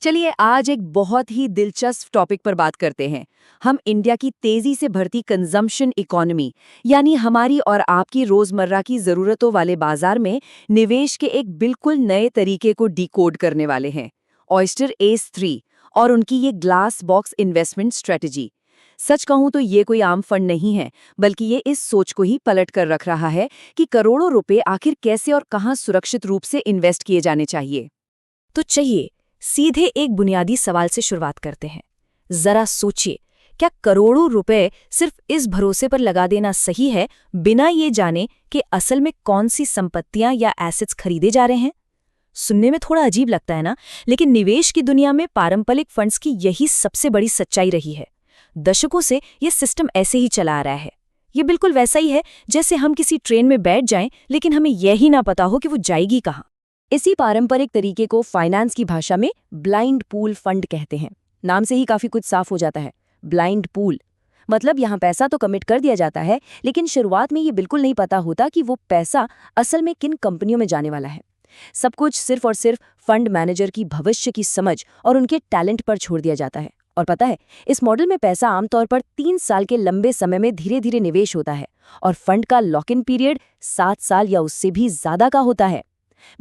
चलिए आज एक बहुत ही दिलचस्प टॉपिक पर बात करते हैं। हम इंडिया की तेजी से बढ़ती कंजम्पशन इकोनॉमी यानी हमारी और आपकी रोजमर्रा की जरूरतों वाले बाजार में निवेश के एक बिल्कुल नए तरीके को डिकोड करने वाले हैं। ऑयस्टर एस 3 और उनकी ये ग्लास बॉक्स इन्वेस्टमेंट स्ट्रेटजी। सच कहूं तो ये कोई आम फंड नहीं है, बल्कि ये इस सोच को ही पलट कर रख रहा है कि करोड़ों रुपए आखिर कैसे और कहां सुरक्षित रूप से इन्वेस्ट किए जाने चाहिए। तो चाहिए सीधे एक बुनियादी सवाल से शुरुआत करते हैं। जरा सोचिए, क्या करोड़ों रुपए सिर्फ इस भरोसे पर लगा देना सही है, बिना ये जाने कि असल में कौन सी संपत्तियां या एसेट्स खरीदे जा रहे हैं? सुनने में थोड़ा अजीब लगता है ना, लेकिन निवेश की दुनिया में पारंपरिक फंड्स की यही सबसे बड़ी सच्चाई रही है। दशकों से ये सिस्टम ऐसे ही चला आ रहा है। ये बिल्कुल वैसा ही है जैसे हम किसी ट्रेन में बैठ जाएं, लेकिन हमें यही ना पता हो कि वो जाएगी कहाँ। इसी पारंपरिक तरीके को फाइनेंस की भाषा में ब्लाइंड पूल फंड कहते हैं। नाम से ही काफी कुछ साफ हो जाता है। ब्लाइंड पूल मतलब यहाँ पैसा तो कमिट कर दिया जाता है, लेकिन शुरुआत में ये बिल्कुल नहीं पता होता कि वो पैसा असल में किन कंपनियों में जाने वाला है। सब कुछ सिर्फ और सिर्फ फंड मैनेजर की भविष्य की समझ और उनके टैलेंट पर छोड़ दिया जाता है। और पता है, इस मॉडल में पैसा आमतौर पर 3 साल के लंबे समय में धीरे धीरे निवेश होता है और फंड का लॉक इन पीरियड 7 साल या उससे भी ज्यादा का होता है।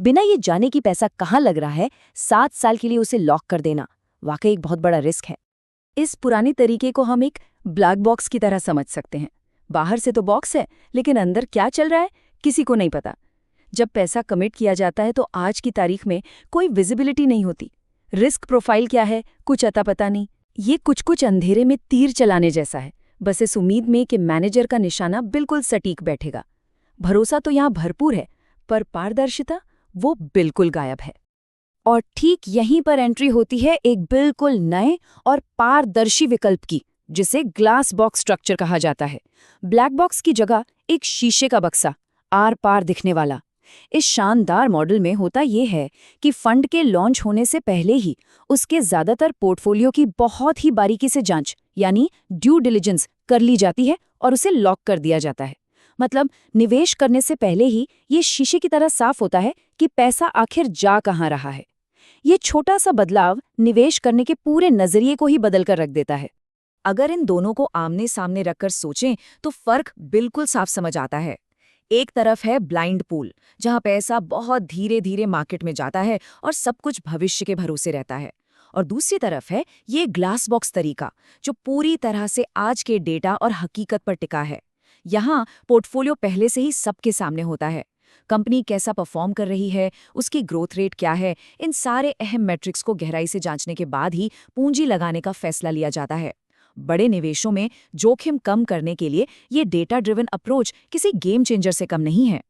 बिना ये जाने कि पैसा कहाँ लग रहा है, 7 साल के लिए उसे लॉक कर देना वाकई एक बहुत बड़ा रिस्क है। इस पुराने तरीके को हम एक ब्लैक बॉक्स की तरह समझ सकते हैं। बाहर से तो बॉक्स है, लेकिन अंदर क्या चल रहा है किसी को नहीं पता। जब पैसा कमिट किया जाता है तो आज की तारीख में कोई विजिबिलिटी नहीं होती। रिस्क प्रोफाइल क्या है, कुछ अता पता नहीं। ये कुछ अंधेरे में तीर चलाने जैसा है, बस इस उम्मीद में कि मैनेजर का निशाना बिल्कुल सटीक बैठेगा। भरोसा तो यहाँ भरपूर है, पर पारदर्शिता वो बिल्कुल गायब है। और ठीक यहीं पर एंट्री होती है एक बिल्कुल नए और पारदर्शी विकल्प की, जिसे ग्लास बॉक्स स्ट्रक्चर कहा जाता है। ब्लैक बॉक्स की जगह एक शीशे का बक्सा, आर पार दिखने वाला। इस शानदार मॉडल में होता यह है कि फंड के लॉन्च होने से पहले ही उसके ज्यादातर पोर्टफोलियो की बहुत ही बारीकी से जांच यानी ड्यू डिलिजेंस कर ली जाती है और उसे लॉक कर दिया जाता है। मतलब निवेश करने से पहले ही ये शीशे की तरह साफ होता है कि पैसा आखिर जा कहाँ रहा है। ये छोटा सा बदलाव निवेश करने के पूरे नजरिए को ही बदल कर रख देता है। अगर इन दोनों को आमने सामने रखकर सोचें तो फर्क बिल्कुल साफ समझ आता है। एक तरफ है ब्लाइंड पूल, जहां पैसा बहुत धीरे धीरे मार्केट में जाता है और सब कुछ भविष्य के भरोसे रहता है। और दूसरी तरफ है ये ग्लास बॉक्स तरीका, जो पूरी तरह से आज के डेटा और हकीकत पर टिका है। यहाँ पोर्टफोलियो पहले से ही सबके सामने होता है। कंपनी कैसा परफॉर्म कर रही है, उसकी ग्रोथ रेट क्या है, इन सारे अहम मैट्रिक्स को गहराई से जांचने के बाद ही पूंजी लगाने का फैसला लिया जाता है। बड़े निवेशों में जोखिम कम करने के लिए ये डेटा ड्रिवन अप्रोच किसी गेम चेंजर से कम नहीं है।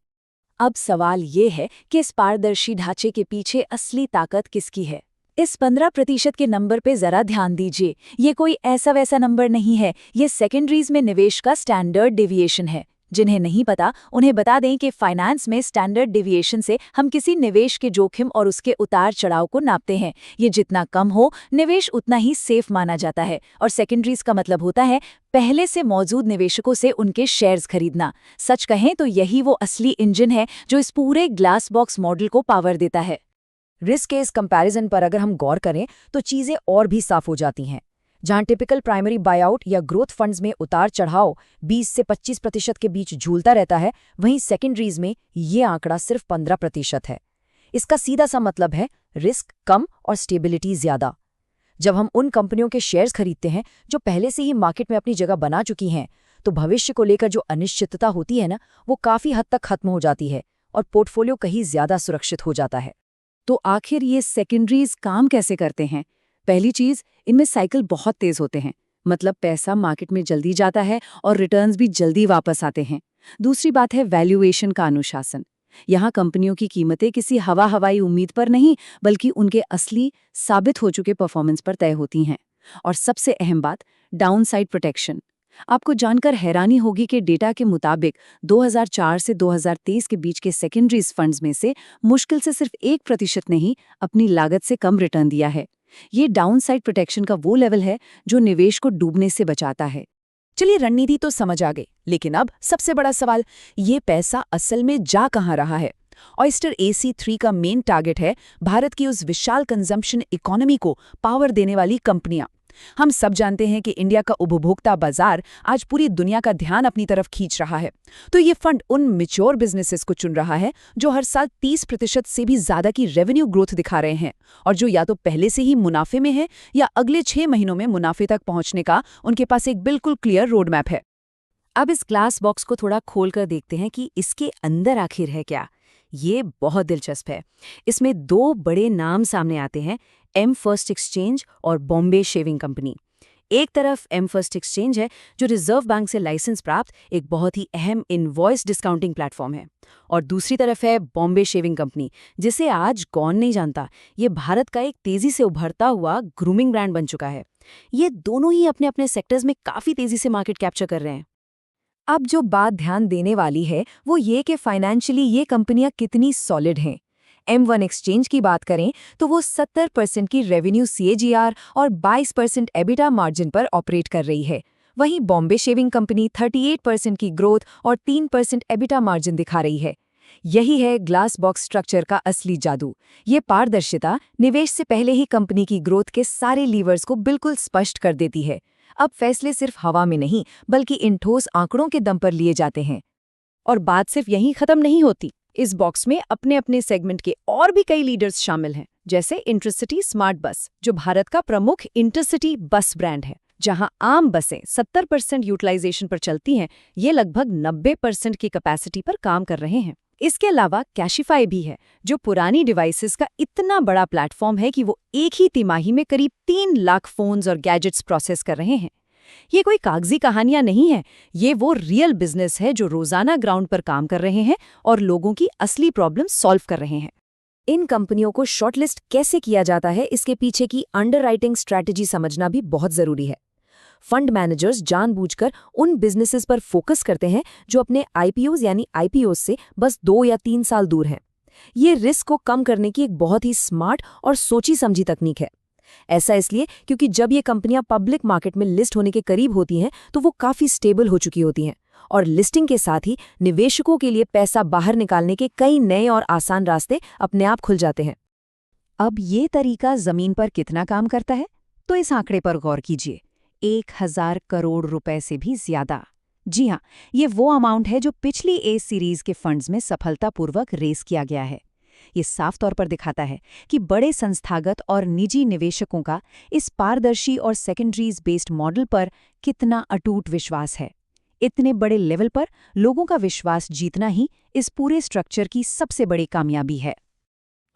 अब सवाल ये है कि इस पारदर्शी ढांचे के पीछे असली ताकत किसकी है? इस 15% के नंबर पे जरा ध्यान दीजिए। ये कोई ऐसा वैसा नंबर नहीं है, ये सेकेंडरीज में निवेश का स्टैंडर्ड डेविएशन है। जिन्हें नहीं पता उन्हें बता दें कि फाइनेंस में स्टैंडर्ड डेविएशन से हम किसी निवेश के जोखिम और उसके उतार चढ़ाव को नापते हैं। ये जितना कम हो, निवेश उतना ही सेफ माना जाता है। और सेकेंडरीज का मतलब होता है पहले से मौजूद निवेशकों से उनके शेयर्स खरीदना। सच कहें तो यही वो असली इंजन है जो इस पूरे ग्लास बॉक्स मॉडल को पावर देता है। रिस्क के इस कंपैरिजन पर अगर हम गौर करें तो चीजें और भी साफ हो जाती हैं। जहां टिपिकल प्राइमरी बायआउट या ग्रोथ फंड्स में उतार चढ़ाव 20 से 25% के बीच झूलता रहता है, वहीं सेकेंडरीज में ये आंकड़ा सिर्फ 15% है। इसका सीधा सा मतलब है रिस्क कम और स्टेबिलिटी ज्यादा। जब हम उन कंपनियों के शेयर्स खरीदते हैं जो पहले से ही मार्केट में अपनी जगह बना चुकी हैं, तो भविष्य को लेकर जो अनिश्चितता होती है ना, वो काफी हद तक खत्म हो जाती है और पोर्टफोलियो कहीं ज्यादा सुरक्षित हो जाता है। तो आखिर ये सेकेंडरीज काम कैसे करते हैं? पहली चीज, इनमें साइकिल बहुत तेज होते हैं। मतलब पैसा मार्केट में जल्दी जाता है और रिटर्न्स भी जल्दी वापस आते हैं। दूसरी बात है वैल्यूएशन का अनुशासन। यहाँ कंपनियों की कीमतें किसी हवाई उम्मीद पर नहीं, बल्कि उनके असली साबित हो चुके परफॉर्मेंस पर तय होती हैं। और सबसे अहम बात, डाउनसाइड प्रोटेक्शन। आपको जानकर हैरानी होगी कि डेटा के मुताबिक 2004 से 2023 के बीच के सेकेंडरीज फंड्स में से मुश्किल से सिर्फ 1% ने ही अपनी लागत से कम रिटर्न दिया है। ये डाउनसाइड प्रोटेक्शन का वो लेवल है जो निवेश को डूबने से बचाता है। चलिए, रणनीति तो समझ आ गई, लेकिन अब सबसे बड़ा सवाल, ये पैसा असल में जा कहाँ रहा है? ऑयस्टर AC3 का मेन टारगेट है भारत की उस विशाल कंजम्पशन इकोनॉमी को पावर देने वाली कंपनियां। हम सब जानते हैं कि इंडिया का उपभोक्ता बाजार आज पूरी दुनिया का ध्यान अपनी तरफ खींच रहा है। तो ये फंड उन मैच्योर बिजनेसेस को चुन रहा है जो हर साल 30% से भी ज्यादा की रेवेन्यू ग्रोथ दिखा रहे हैं और जो या तो पहले से ही मुनाफे में है या अगले 6 महीनों में मुनाफे तक पहुंचने का उनके पास एक बिल्कुल क्लियर रोड मैप है। अब इस ग्लास बॉक्स को थोड़ा खोलकर देखते हैं कि इसके अंदर आखिर है क्या। ये बहुत दिलचस्प है। इसमें 2 बड़े नाम सामने आते हैं, एम फर्स्ट एक्सचेंज और बॉम्बे शेविंग कंपनी। एक तरफ एम फर्स्ट एक्सचेंज है जो रिजर्व बैंक से लाइसेंस प्राप्त एक बहुत ही अहम इनवॉइस डिस्काउंटिंग प्लेटफॉर्म है, और दूसरी तरफ है बॉम्बे शेविंग कंपनी, जिसे आज कौन नहीं जानता। ये भारत का एक तेजी से उभरता हुआ ग्रूमिंग ब्रांड बन चुका है। ये दोनों ही अपने अपने सेक्टर्स में काफी तेजी से मार्केट कैप्चर कर रहे हैं। अब जो बात ध्यान देने वाली है वो ये कि फाइनेंशियली ये कंपनियां कितनी सॉलिड हैं। M1 एक्सचेंज की बात करें तो वो 70% की रेवेन्यू CAGR और 22% EBITDA मार्जिन पर ऑपरेट कर रही है। वहीं बॉम्बे शेविंग कंपनी 38% की ग्रोथ और 3% EBITDA मार्जिन दिखा रही है। यही है ग्लास बॉक्स स्ट्रक्चर का असली जादू। ये पारदर्शिता निवेश से पहले ही कंपनी की ग्रोथ के सारे लीवर्स को बिल्कुल स्पष्ट कर देती है। अब फैसले सिर्फ हवा में नहीं बल्कि इन ठोस आंकड़ों के दम पर लिए जाते हैं। और बात सिर्फ यहीं खत्म नहीं होती। इस बॉक्स में अपने अपने सेगमेंट के और भी कई लीडर्स शामिल हैं, जैसे इंटरसिटी स्मार्ट बस, जो भारत का प्रमुख इंटरसिटी बस ब्रांड है। जहां आम बसें 70% यूटिलाइजेशन पर चलती हैं, ये लगभग 90% की कैपेसिटी पर काम कर रहे हैं। इसके अलावा कैशिफाई भी है, जो पुरानी डिवाइसेस का इतना बड़ा प्लेटफॉर्म है कि वो एक ही तिमाही में करीब 3 लाख फोन्स और गैजेट्स प्रोसेस कर रहे हैं। ये कोई कागजी कहानियां नहीं है, ये वो रियल बिजनेस है जो रोजाना ग्राउंड पर काम कर रहे हैं और लोगों की असली प्रॉब्लम सॉल्व कर रहे हैं। इन कंपनियों को शॉर्टलिस्ट कैसे किया जाता है, इसके पीछे की अंडरराइटिंग स्ट्रैटेजी समझना भी बहुत जरूरी है। फंड मैनेजर्स जानबूझकर उन बिजनेसेस पर फोकस करते हैं जो अपने IPOs यानी IPOs से बस 2 या 3 साल दूर हैं। ये रिस्क को कम करने की एक बहुत ही स्मार्ट और सोची समझी तकनीक है। ऐसा इसलिए क्योंकि जब ये कंपनियां पब्लिक मार्केट में लिस्ट होने के करीब होती हैं तो वो काफी स्टेबल हो चुकी होती हैं, और लिस्टिंग के साथ ही निवेशकों के लिए पैसा बाहर निकालने के कई नए और आसान रास्ते अपने आप खुल जाते हैं। अब ये तरीका जमीन पर कितना काम करता है, तो इस आंकड़े पर गौर कीजिए। 1000 करोड़ रुपए से भी ज्यादा। जी हाँ, ये वो अमाउंट है जो पिछली A सीरीज के फंड्स में सफलतापूर्वक रेस किया गया है। ये साफ तौर पर दिखाता है कि बड़े संस्थागत और निजी निवेशकों का इस पारदर्शी और सेकेंडरीज बेस्ड मॉडल पर कितना अटूट विश्वास है। इतने बड़े लेवल पर लोगों का विश्वास जीतना ही इस पूरे स्ट्रक्चर की सबसे बड़ी कामयाबी है।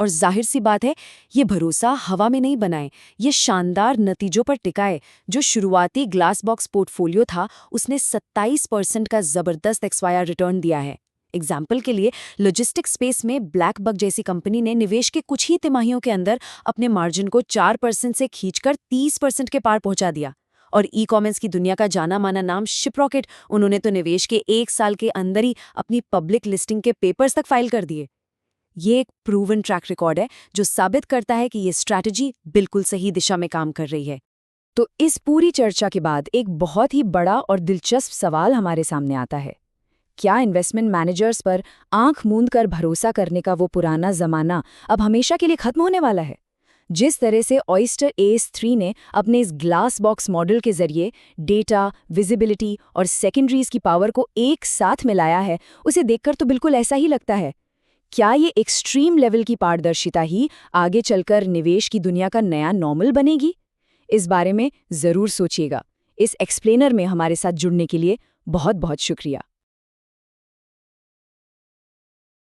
और जाहिर सी बात है, ये भरोसा हवा में नहीं बनाए, ये शानदार नतीजों पर टिकाए। जो शुरुआती ग्लास बॉक्स पोर्टफोलियो था, उसने 27% का जबरदस्त XYR रिटर्न दिया है। एग्जाम्पल के लिए, लॉजिस्टिक्स स्पेस में ब्लैक बक जैसी कंपनी ने निवेश के कुछ ही तिमाहियों के अंदर अपने मार्जिन को 4% से खींचकर 30% के पार पहुंचा दिया। और ई-कॉमर्स की दुनिया का जाना माना नाम शिपरॉकेट, उन्होंने तो निवेश के 1 साल के अंदर ही अपनी पब्लिक लिस्टिंग के पेपर्स तक फाइल कर दिए। ये एक प्रूवन ट्रैक रिकॉर्ड है जो साबित करता है कि ये स्ट्रैटेजी बिल्कुल सही दिशा में काम कर रही है। तो इस पूरी चर्चा के बाद एक बहुत ही बड़ा और दिलचस्प सवाल हमारे सामने आता है। क्या इन्वेस्टमेंट मैनेजर्स पर आंख मूंद कर भरोसा करने का वो पुराना जमाना अब हमेशा के लिए खत्म होने वाला है? जिस तरह से ऑयस्टर AS3 ने अपने इस ग्लास बॉक्स मॉडल के जरिए डेटा, विजिबिलिटी और सेकेंडरीज की पावर को एक साथ मिलाया है, उसे देखकर तो बिल्कुल ऐसा ही लगता है। क्या ये एक्सट्रीम लेवल की पारदर्शिता ही आगे चलकर निवेश की दुनिया का नया नॉर्मल बनेगी? इस बारे में जरूर सोचिएगा। इस एक्सप्लेनर में हमारे साथ जुड़ने के लिए बहुत बहुत शुक्रिया।